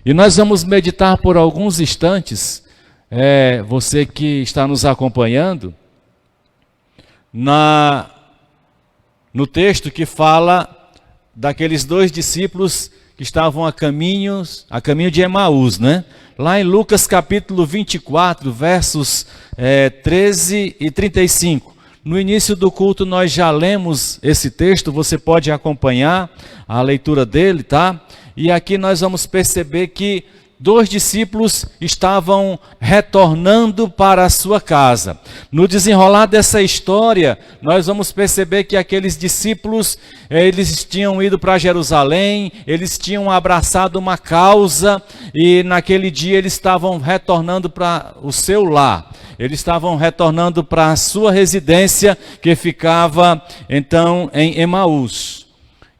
E nós vamos meditar por alguns instantes, você que está nos acompanhando, no texto que fala daqueles dois discípulos que estavam a caminho de Emaús, né? Lá em Lucas capítulo 24, versos 13 e 35. No início do culto nós já lemos esse texto, você pode acompanhar a leitura dele, tá? E aqui nós vamos perceber que dois discípulos estavam retornando para a sua casa. No desenrolar dessa história, nós vamos perceber que aqueles discípulos, eles tinham ido para Jerusalém, eles tinham abraçado uma causa e naquele dia eles estavam retornando para o seu lar. Eles estavam retornando para a sua residência que ficava então em Emaús.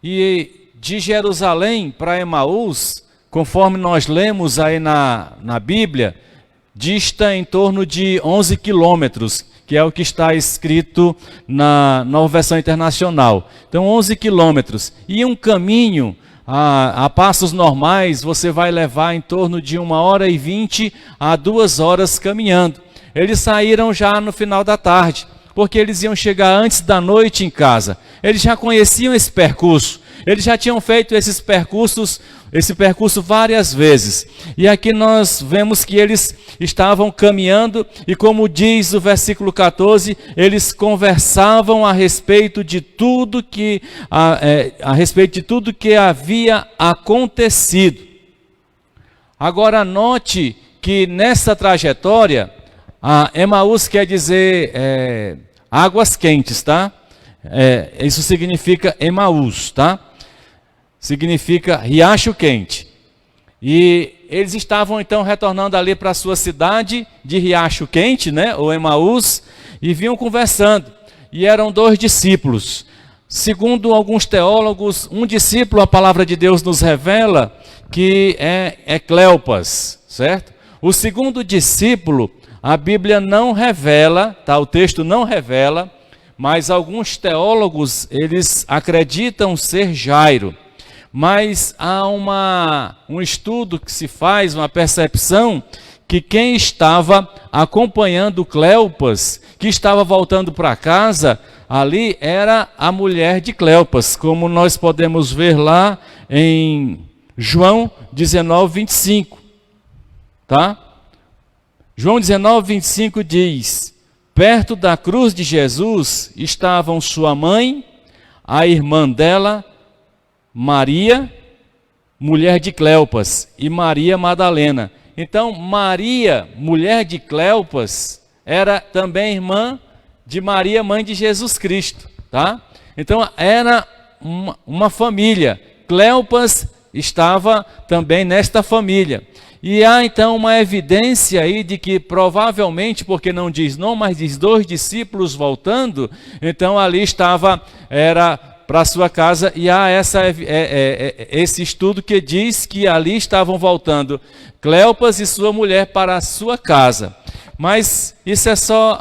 E de Jerusalém para Emaús, conforme nós lemos aí na Bíblia, dista em torno de 11 quilômetros, que é o que está escrito na Nova Versão Internacional. Então 11 quilômetros. E um caminho, a passos normais, você vai levar em torno de 1h20 a 2 horas caminhando. Eles saíram já no final da tarde, porque eles iam chegar antes da noite em casa. Eles já conheciam esse percurso. Eles já tinham feito esse percurso várias vezes. E aqui nós vemos que eles estavam caminhando e, como diz o versículo 14, eles conversavam a respeito de tudo que havia acontecido. Agora note que nessa trajetória, Emaús quer dizer águas quentes, tá? Isso significa Emaús, tá? Significa riacho quente. E eles estavam então retornando ali para a sua cidade de Riacho Quente, né, ou Emaús, e vinham conversando. E eram dois discípulos. Segundo alguns teólogos, um discípulo, a palavra de Deus nos revela que é Cleopas, certo? O segundo discípulo, a Bíblia não revela, tá? O texto não revela, mas alguns teólogos, eles acreditam ser Jairo. Mas há um estudo que se faz, uma percepção, que quem estava acompanhando Cleopas, que estava voltando para casa, ali era a mulher de Cleopas, como nós podemos ver lá em João 19, 25. Tá? João 19, 25 diz: perto da cruz de Jesus estavam sua mãe, a irmã dela, Maria, mulher de Cleopas, e Maria Madalena. Então, Maria, mulher de Cleopas, era também irmã de Maria, mãe de Jesus Cristo, tá? Então, era uma família. Cleopas estava também nesta família. E há então uma evidência aí de que provavelmente, porque não diz não, mas diz dois discípulos voltando, então ali era para a sua casa, e há esse estudo que diz que ali estavam voltando Cleopas e sua mulher para a sua casa. Mas isso é só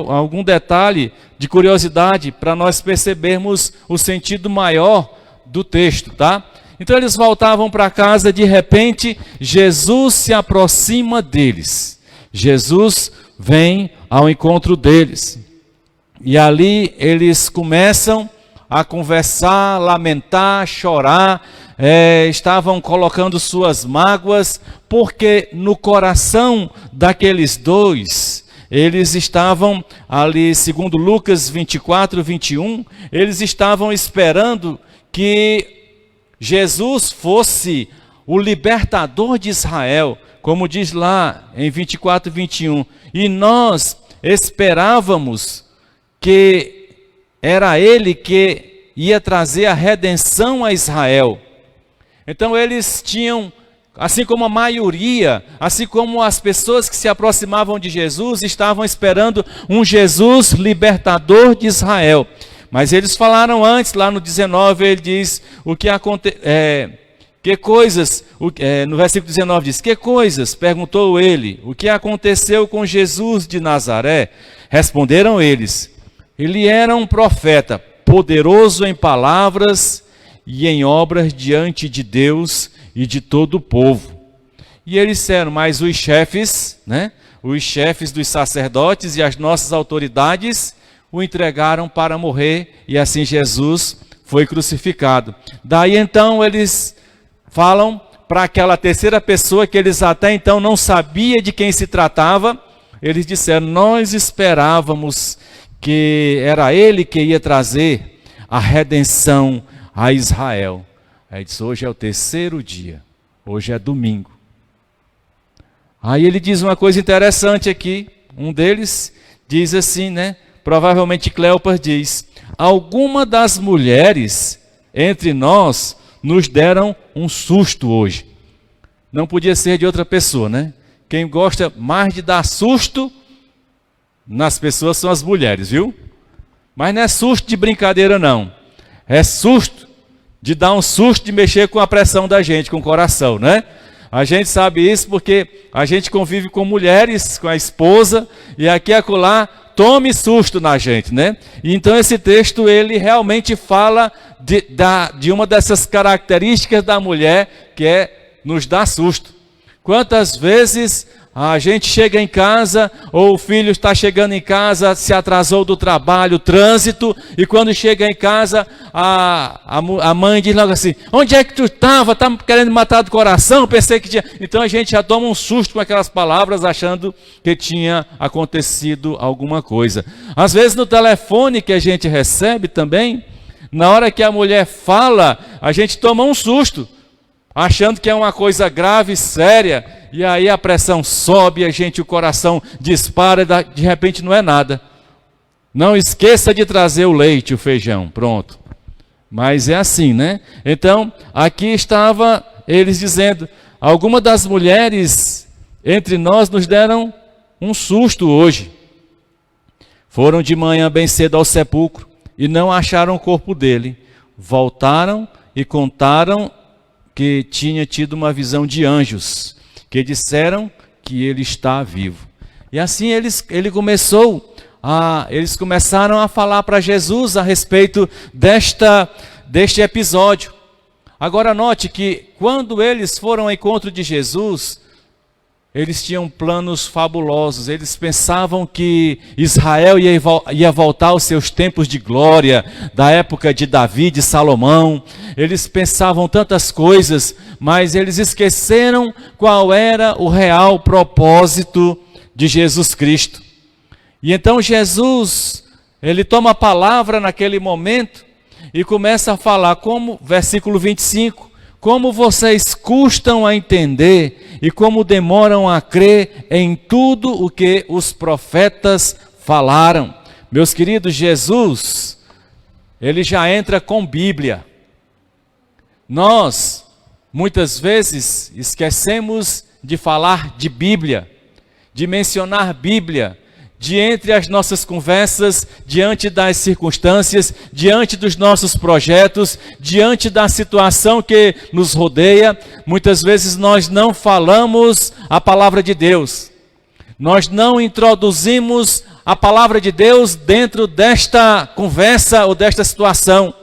algum detalhe de curiosidade para nós percebermos o sentido maior do texto, tá? Então eles voltavam para casa, de repente Jesus se aproxima deles. Jesus vem ao encontro deles. E ali eles começam a conversar, lamentar, chorar, estavam colocando suas mágoas, porque no coração daqueles dois, eles estavam ali, segundo Lucas 24, 21, eles estavam esperando que Jesus fosse o libertador de Israel, como diz lá em 24, 21, e nós esperávamos que era ele que ia trazer a redenção a Israel. Então eles tinham, assim como a maioria, assim como as pessoas que se aproximavam de Jesus, estavam esperando um Jesus libertador de Israel. Mas eles falaram antes, lá no 19, ele diz, no versículo 19 diz, que coisas? Perguntou ele, o que aconteceu com Jesus de Nazaré? Responderam eles, ele era um profeta, poderoso em palavras e em obras diante de Deus e de todo o povo. E eles disseram, mas os chefes, né? Os chefes dos sacerdotes e as nossas autoridades o entregaram para morrer, e assim Jesus foi crucificado. Daí então eles falam para aquela terceira pessoa que eles até então não sabiam de quem se tratava. Eles disseram, nós esperávamos que era ele que ia trazer a redenção a Israel. Aí diz, hoje é o terceiro dia, hoje é domingo. Aí ele diz uma coisa interessante aqui, um deles diz assim, né? Provavelmente Cleopas diz, alguma das mulheres entre nós nos deram um susto hoje. Não podia ser de outra pessoa, né? Quem gosta mais de dar susto nas pessoas são as mulheres, viu? Mas não é susto de brincadeira não. É susto de dar um susto, de mexer com a pressão da gente, com o coração, né? A gente sabe isso porque a gente convive com mulheres, com a esposa, e aqui e acolá tome susto na gente, né? E então esse texto, ele realmente fala de uma dessas características da mulher, que é nos dar susto. Quantas vezes a gente chega em casa, ou o filho está chegando em casa, se atrasou do trabalho, trânsito, e quando chega em casa, a mãe diz logo assim, onde é que tu estava? Estava querendo me matar do coração? Pensei que tinha... Então a gente já toma um susto com aquelas palavras, achando que tinha acontecido alguma coisa. Às vezes no telefone que a gente recebe também, na hora que a mulher fala, a gente toma um susto, achando que é uma coisa grave, séria, e aí a pressão sobe, o coração dispara, de repente não é nada. Não esqueça de trazer o leite, o feijão, pronto. Mas é assim, né? Então, aqui estava eles dizendo, algumas das mulheres entre nós nos deram um susto hoje. Foram de manhã bem cedo ao sepulcro e não acharam o corpo dele. Voltaram e contaram que tinha tido uma visão de anjos, que disseram que ele está vivo. E assim eles começaram a falar para Jesus a respeito deste episódio. Agora note que quando eles foram ao encontro de Jesus, eles tinham planos fabulosos, eles pensavam que Israel ia voltar aos seus tempos de glória, da época de Davi, de Salomão. Eles pensavam tantas coisas, mas eles esqueceram qual era o real propósito de Jesus Cristo. E então Jesus, ele toma a palavra naquele momento e começa a falar, como, versículo 25, como vocês custam a entender e como demoram a crer em tudo o que os profetas falaram. Meus queridos, Jesus, ele já entra com Bíblia. Nós, muitas vezes, esquecemos de falar de Bíblia, de mencionar Bíblia, de entre as nossas conversas, diante das circunstâncias, diante dos nossos projetos, diante da situação que nos rodeia, muitas vezes nós não falamos a palavra de Deus. Nós não introduzimos a palavra de Deus dentro desta conversa ou desta situação.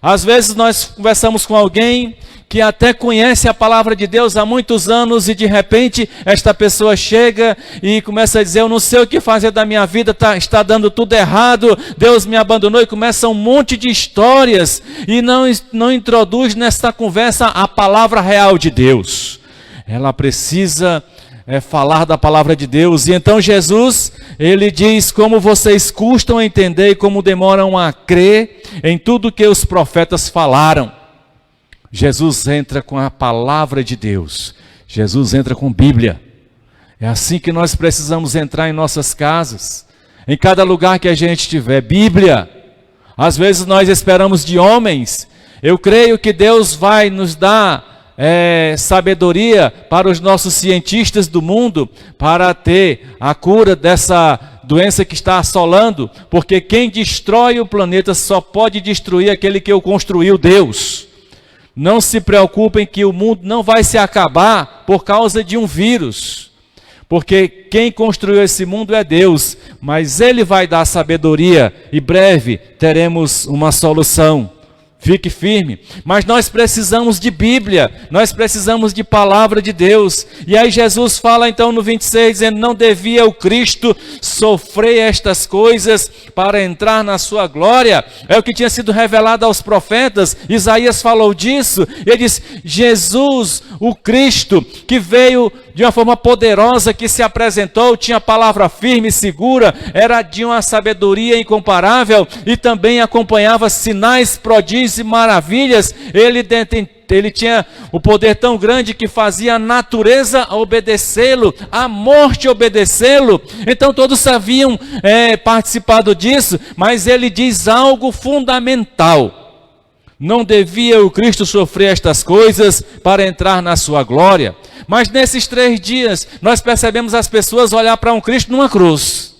Às vezes nós conversamos com alguém que até conhece a palavra de Deus há muitos anos e de repente esta pessoa chega e começa a dizer, eu não sei o que fazer da minha vida, está dando tudo errado, Deus me abandonou, e começa um monte de histórias e não introduz nesta conversa a palavra real de Deus. Ela precisa falar da palavra de Deus. E então Jesus, ele diz, como vocês custam a entender e como demoram a crer em tudo que os profetas falaram. Jesus entra com a palavra de Deus. Jesus entra com Bíblia. É assim que nós precisamos entrar em nossas casas. Em cada lugar que a gente estiver. Bíblia. Às vezes nós esperamos de homens. Eu creio que Deus vai nos dar sabedoria para os nossos cientistas do mundo, para ter a cura dessa doença que está assolando. Porque quem destrói o planeta só pode destruir aquele que o construiu, Deus. Não se preocupem que o mundo não vai se acabar por causa de um vírus. Porque quem construiu esse mundo é Deus. Mas Ele vai dar sabedoria e breve teremos uma solução. Fique firme. Mas nós precisamos de Bíblia, nós precisamos de palavra de Deus. E aí Jesus fala então no 26, dizendo, não devia o Cristo sofrer estas coisas para entrar na sua glória? É o que tinha sido revelado aos profetas. Isaías falou disso. Ele diz, Jesus, o Cristo, que veio de uma forma poderosa, que se apresentou, tinha palavra firme e segura, era de uma sabedoria incomparável e também acompanhava sinais, prodígios e maravilhas. Ele tinha o poder tão grande que fazia a natureza obedecê-lo, a morte obedecê-lo. Então todos haviam participado disso, mas ele diz algo fundamental. Não devia o Cristo sofrer estas coisas para entrar na sua glória. Mas nesses 3 dias, nós percebemos as pessoas olhar para um Cristo numa cruz.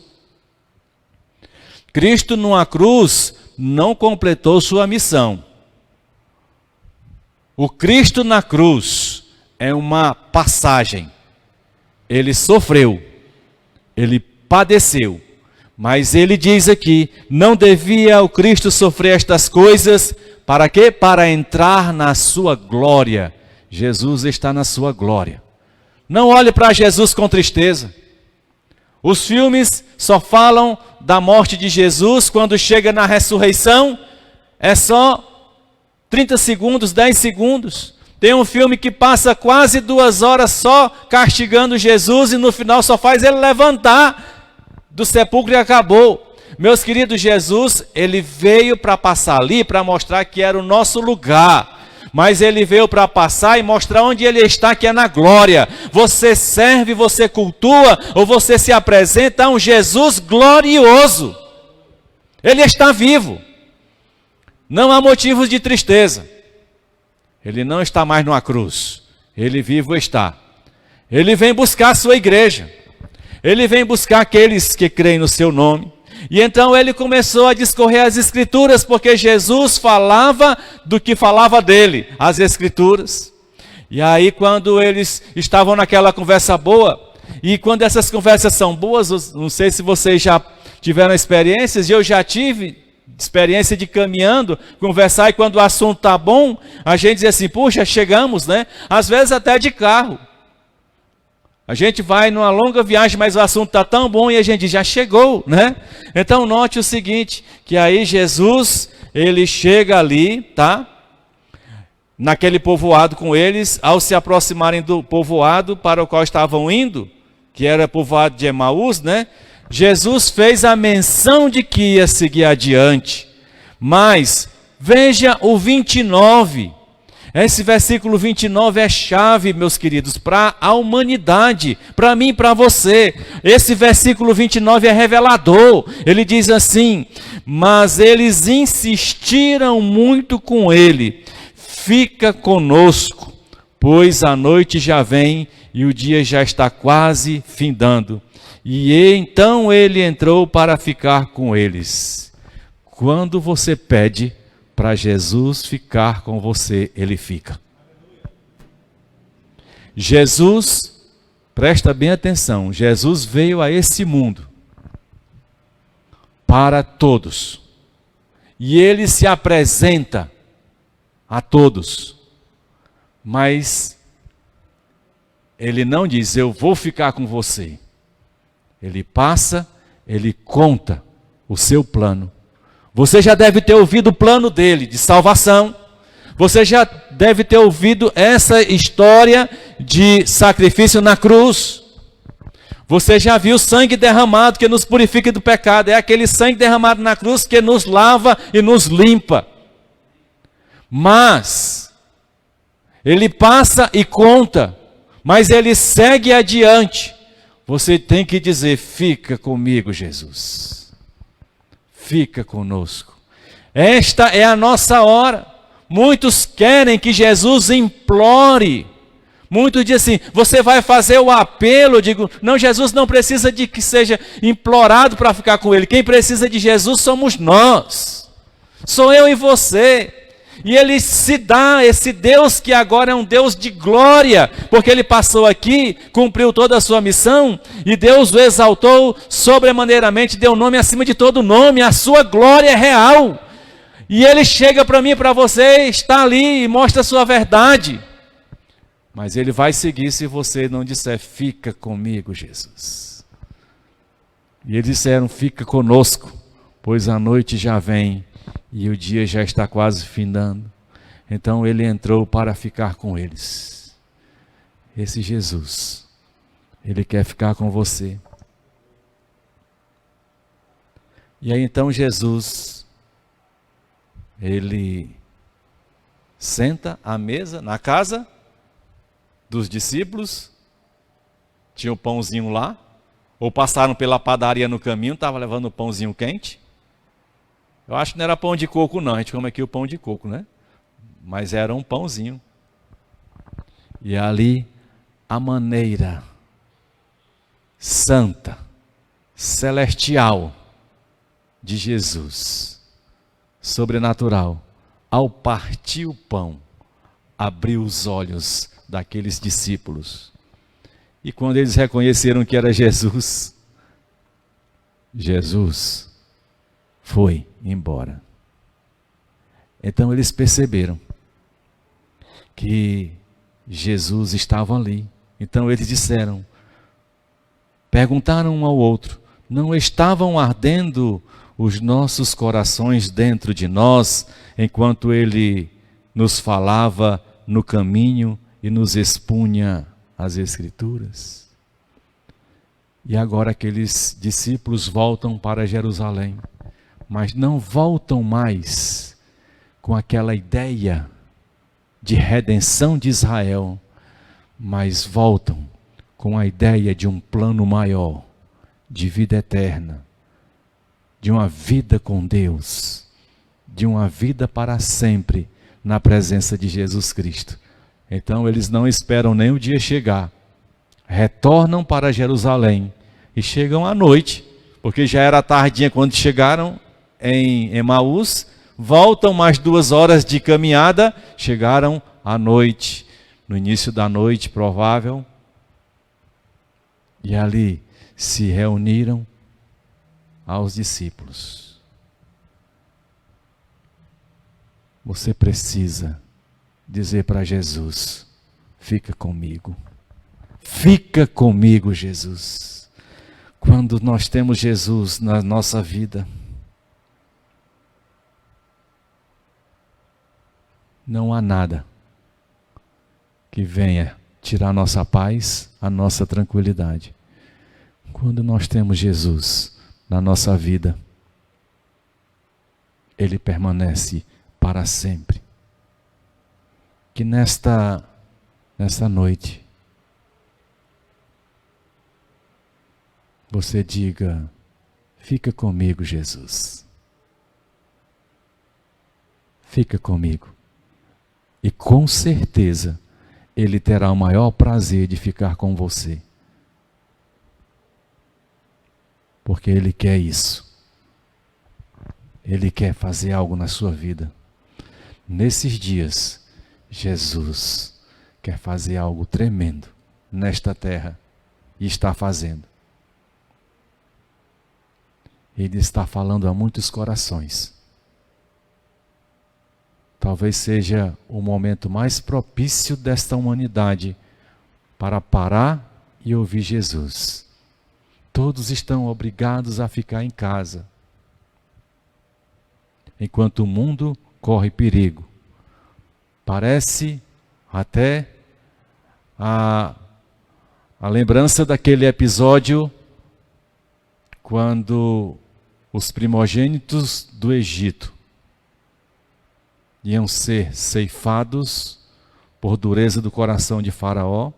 Cristo numa cruz não completou sua missão. O Cristo na cruz é uma passagem. Ele sofreu, ele padeceu. Mas ele diz aqui, não devia o Cristo sofrer estas coisas, para quê? Para entrar na sua glória. Jesus está na sua glória. Não olhe para Jesus com tristeza. Os filmes só falam da morte de Jesus. Quando chega na ressurreição, é só 30 segundos, 10 segundos. Tem um filme que passa quase 2 horas só castigando Jesus e no final só faz ele levantar do sepulcro e acabou. Meus queridos, Jesus, ele veio para passar ali, para mostrar que era o nosso lugar. Mas ele veio para passar e mostrar onde ele está, que é na glória. Você serve, você cultua, ou você se apresenta a um Jesus glorioso. Ele está vivo. Não há motivos de tristeza. Ele não está mais numa cruz. Ele vivo está. Ele vem buscar a sua igreja. Ele vem buscar aqueles que creem no seu nome. E então ele começou a discorrer as Escrituras, porque Jesus falava do que falava dele, as Escrituras. E aí quando eles estavam naquela conversa boa, e quando essas conversas são boas, não sei se vocês já tiveram experiências, eu já tive experiência de caminhando, conversar, e quando o assunto está bom, a gente diz assim, puxa, chegamos, né? Às vezes até de carro. A gente vai numa longa viagem, mas o assunto está tão bom e a gente já chegou, né? Então note o seguinte, que aí Jesus, ele chega ali, tá? Naquele povoado com eles, ao se aproximarem do povoado para o qual estavam indo, que era o povoado de Emaús, né? Jesus fez a menção de que ia seguir adiante. Mas veja o 29. Esse versículo 29 é chave, meus queridos, para a humanidade, para mim e para você. Esse versículo 29 é revelador. Ele diz assim, mas eles insistiram muito com ele. Fica conosco, pois a noite já vem e o dia já está quase findando. E então ele entrou para ficar com eles. Quando você pede para Jesus ficar com você, ele fica. Jesus, presta bem atenção, Jesus veio a esse mundo para todos. E ele se apresenta a todos. Mas ele não diz, eu vou ficar com você. Ele passa, ele conta o seu plano. Você já deve ter ouvido o plano dele de salvação. Você já deve ter ouvido essa história de sacrifício na cruz. Você já viu o sangue derramado que nos purifica do pecado. É aquele sangue derramado na cruz que nos lava e nos limpa. Mas ele passa e conta, mas ele segue adiante. Você tem que dizer, fica comigo, Jesus. Fica conosco. Esta é a nossa hora. Muitos querem que Jesus implore. Muitos dizem assim, você vai fazer o apelo. Eu digo, não, Jesus não precisa de que seja implorado para ficar com ele. Quem precisa de Jesus somos nós. Sou eu e você. E ele se dá, esse Deus que agora é um Deus de glória, porque ele passou aqui, cumpriu toda a sua missão, e Deus o exaltou sobremaneiramente, deu nome acima de todo nome, a sua glória é real. E ele chega para mim e para você, está ali e mostra a sua verdade. Mas ele vai seguir se você não disser, fica comigo, Jesus. E eles disseram, fica conosco, pois a noite já vem e o dia já está quase findando. Então ele entrou para ficar com eles. Esse Jesus, ele quer ficar com você. E aí então Jesus, ele senta à mesa, na casa dos discípulos, tinha o pãozinho lá, ou passaram pela padaria no caminho, estava levando o pãozinho quente. Eu acho que não era pão de coco não, a gente come aqui o pão de coco, né? Mas era um pãozinho. E ali, a maneira santa, celestial de Jesus, sobrenatural, ao partir o pão, abriu os olhos daqueles discípulos. E quando eles reconheceram que era Jesus, Jesus foi embora. Então eles perceberam que Jesus estava ali. Então eles disseram, perguntaram um ao outro, não estavam ardendo os nossos corações dentro de nós, enquanto ele nos falava no caminho e nos expunha as Escrituras? E agora aqueles discípulos voltam para Jerusalém, mas não voltam mais com aquela ideia de redenção de Israel, mas voltam com a ideia de um plano maior, de vida eterna, de uma vida com Deus, de uma vida para sempre na presença de Jesus Cristo. Então eles não esperam nem o dia chegar, retornam para Jerusalém e chegam à noite, porque já era tardinha quando chegaram em Emaús, voltam mais 2 horas de caminhada, chegaram à noite, no início da noite provável, e ali se reuniram aos discípulos. Você precisa dizer para Jesus, fica comigo. Fica comigo, Jesus. Quando nós temos Jesus na nossa vida, não há nada que venha tirar a nossa paz, a nossa tranquilidade. Quando nós temos Jesus na nossa vida, Ele permanece para sempre. Que nesta noite, você diga, fica comigo, Jesus. Fica comigo. E com certeza, Ele terá o maior prazer de ficar com você. Porque Ele quer isso. Ele quer fazer algo na sua vida. Nesses dias, Jesus quer fazer algo tremendo nesta terra e está fazendo. Ele está falando a muitos corações. Talvez seja o momento mais propício desta humanidade para parar e ouvir Jesus. Todos estão obrigados a ficar em casa, enquanto o mundo corre perigo. Parece até a lembrança daquele episódio quando os primogênitos do Egito iam ser ceifados por dureza do coração de Faraó,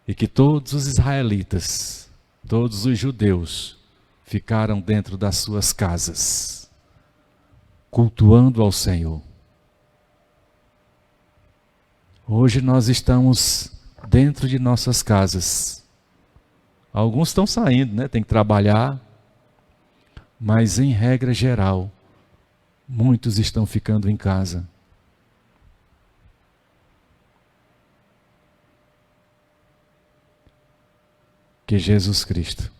e que todos os israelitas, todos os judeus, ficaram dentro das suas casas, cultuando ao Senhor. Hoje nós estamos dentro de nossas casas. Alguns estão saindo, né? Tem que trabalhar, mas em regra geral, muitos estão ficando em casa. Que Jesus Cristo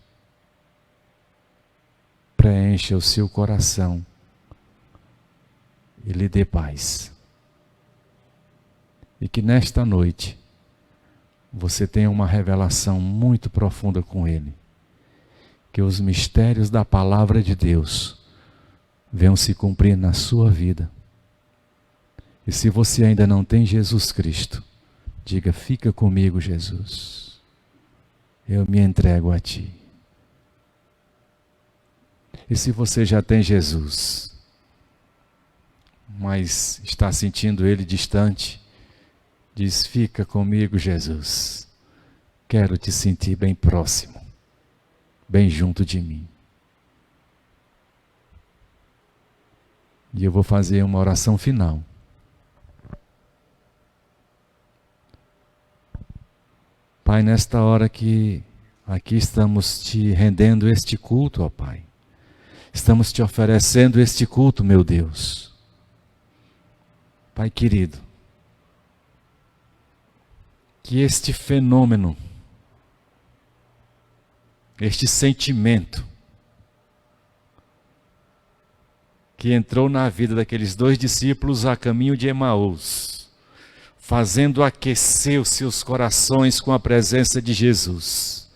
preencha o seu coração e lhe dê paz. E que nesta noite você tenha uma revelação muito profunda com Ele. Que os mistérios da palavra de Deus venham se cumprir na sua vida. E se você ainda não tem Jesus Cristo, diga: fica comigo, Jesus. Eu me entrego a Ti. E se você já tem Jesus, mas está sentindo Ele distante, diz: fica comigo, Jesus. Quero te sentir bem próximo, bem junto de mim. E eu vou fazer uma oração final. Pai, nesta hora que aqui estamos te rendendo este culto, ó Pai. Estamos te oferecendo este culto, meu Deus. Pai querido, que este fenômeno, este sentimento que entrou na vida daqueles 2 discípulos a caminho de Emaús, fazendo aquecer os seus corações com a presença de Jesus,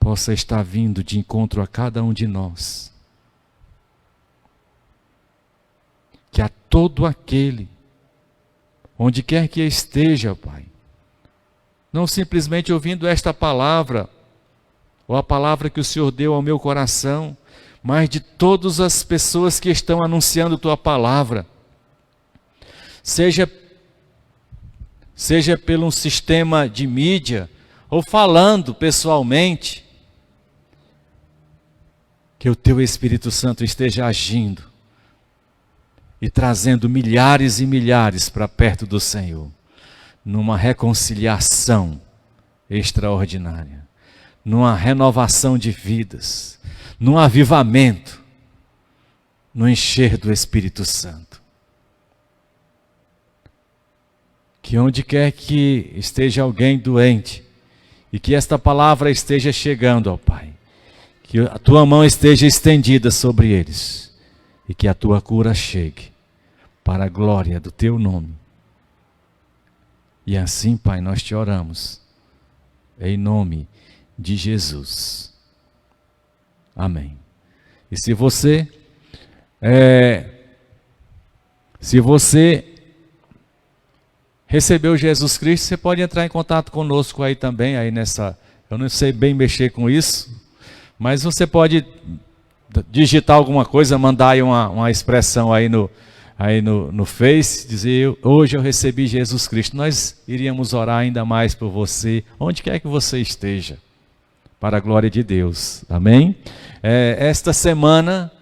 possa estar vindo de encontro a cada um de nós. Que a todo aquele, onde quer que esteja, Pai, não simplesmente ouvindo esta palavra, ou a palavra que o Senhor deu ao meu coração, mas de todas as pessoas que estão anunciando Tua palavra, seja pelo um sistema de mídia, ou falando pessoalmente, que o Teu Espírito Santo esteja agindo, e trazendo milhares e milhares para perto do Senhor, numa reconciliação extraordinária, numa renovação de vidas, num avivamento, no encher do Espírito Santo. Que onde quer que esteja alguém doente, e que esta palavra esteja chegando, ó Pai, que a Tua mão esteja estendida sobre eles, e que a Tua cura chegue, para a glória do Teu nome. E assim, Pai, nós te oramos, em nome de Jesus. Amém. E se você recebeu Jesus Cristo, você pode entrar em contato conosco aí também, aí nessa, eu não sei bem mexer com isso, mas você pode digitar alguma coisa, mandar aí uma expressão aí no Face, dizer: hoje eu recebi Jesus Cristo. Nós iríamos orar ainda mais por você, onde quer que você esteja, para a glória de Deus. Amém? Esta semana,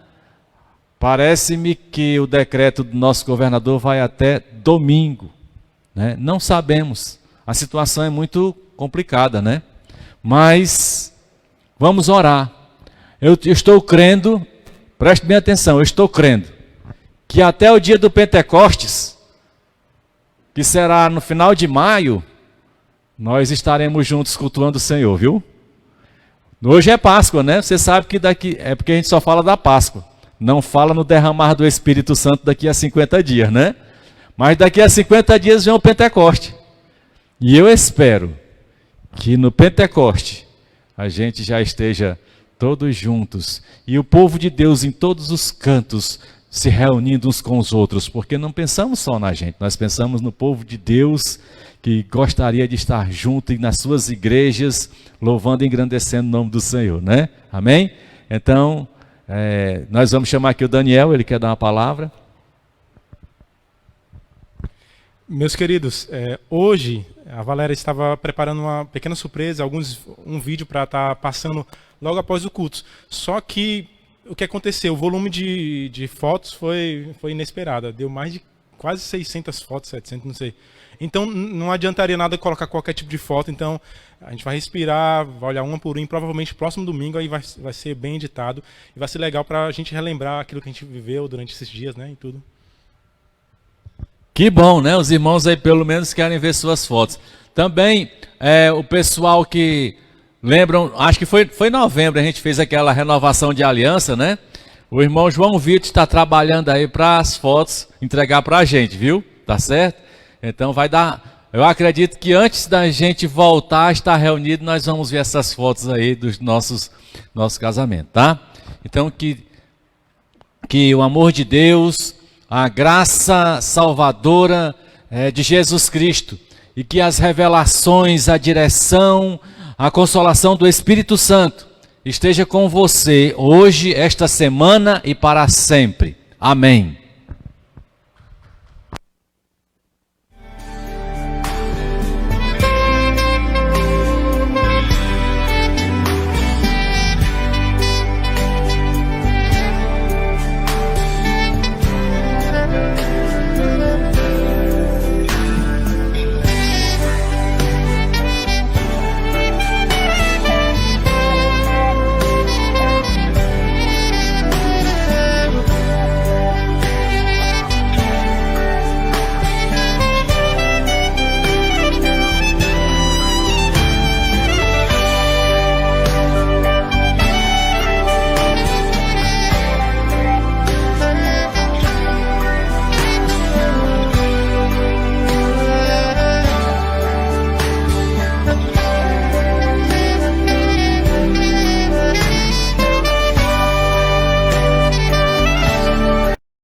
parece-me que o decreto do nosso governador vai até domingo, né? Não sabemos, a situação é muito complicada, né? Mas vamos orar. Eu estou crendo, preste bem atenção, eu estou crendo que até o dia do Pentecostes, que será no final de maio, nós estaremos juntos cultuando o Senhor, viu? Hoje é Páscoa, né? Você sabe que daqui, é porque a gente só fala da Páscoa, não fala no derramar do Espírito Santo daqui a 50 dias, né? Mas daqui a 50 dias vem o Pentecoste. E eu espero que no Pentecoste a gente já esteja todos juntos, e o povo de Deus em todos os cantos, se reunindo uns com os outros, porque não pensamos só na gente, nós pensamos no povo de Deus, que gostaria de estar junto e nas suas igrejas, louvando e engrandecendo o nome do Senhor, né? Amém? Então, nós vamos chamar aqui o Daniel, ele quer dar uma palavra. Meus queridos, hoje a Valéria estava preparando uma pequena surpresa, um vídeo para estar passando logo após o culto. Só que o que aconteceu? O volume de fotos foi inesperado. Deu mais de quase 600 fotos, 700, não sei. Então não adiantaria nada colocar qualquer tipo de foto. Então a gente vai respirar, vai olhar uma por uma. Provavelmente próximo domingo aí vai ser bem editado. E vai ser legal para a gente relembrar aquilo que a gente viveu durante esses dias, né? E tudo. Que bom, né? Os irmãos aí pelo menos querem ver suas fotos. Também o pessoal que lembram, acho que foi em novembro, a gente fez aquela renovação de aliança, né? O irmão João Vitor está trabalhando aí para as fotos entregar para a gente, viu? Tá certo? Então vai dar... Eu acredito que antes da gente voltar a estar reunido, nós vamos ver essas fotos aí dos nosso casamento, tá? Então que o amor de Deus, a graça salvadora de Jesus Cristo e que as revelações, a direção, a consolação do Espírito Santo esteja com você hoje, esta semana e para sempre. Amém.